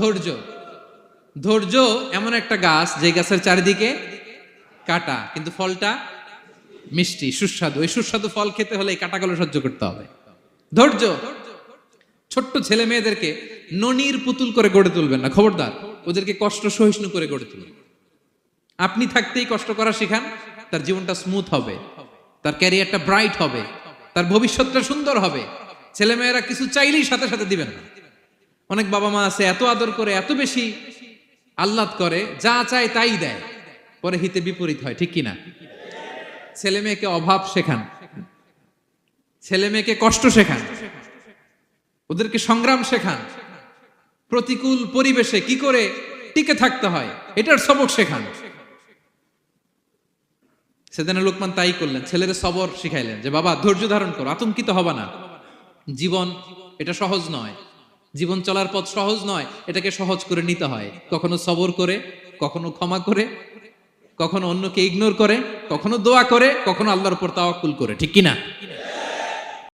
ধৈর্য। ধৈর্য এমন একটা গাছ যে গাছের চারিদিকে কাটা, কিন্তু ফলটা মিষ্টি সুস্বাদু। এই সুস্বাদু ফল খেতে হলে এই কাটাগুলো সহ্য করতে হবে। ধৈর্য। ছোট্ট ছেলে মেয়েদেরকে ননির পুতুল করে গড়ে তুলবেন না, খবরদার। ওদেরকে কষ্ট সহিষ্ণু করে গড়ে তুলবেন। আপনি থাকতেই কষ্ট করা শিখান, তার জীবনটা স্মুথ হবে, তার ক্যারিয়ারটা ব্রাইট হবে, তার ভবিষ্যৎটা সুন্দর হবে। ছেলেমেয়েরা কিছু চাইলেই সাথে সাথে দিবেন না। অনেক বাবা মা আছে এত আদর করে, এত বেশি আহ্লাদ করে, যা চায় তাই দেয়, পরে হিতে বিপরীত হয়, ঠিক কিনা? ছেলে মেয়েকে অভাব শেখান, ছেলে মেয়েকে কষ্ট শেখান, ওদেরকে সংগ্রাম শেখান, প্রতিকূল পরিবেশে কি করে টিকে থাকতে হয় এটার সবক শেখান। সেদিন লোকমান তাই করলেন, ছেলের সবর শিখাইলেন যে বাবা ধৈর্য ধারণ করো, আতঙ্কিত হবা না। জীবন এটা সহজ নয়, জীবন চলার পথ সহজ নয়, এটাকে সহজ করে নিতে হয়। কখনো সবর করে, কখনো ক্ষমা করে, কখনো অন্যকে ইগনোর করে, কখনো দোয়া করে, কখনো আল্লাহর উপর তাওয়াক্কুল করে, ঠিক কিনা?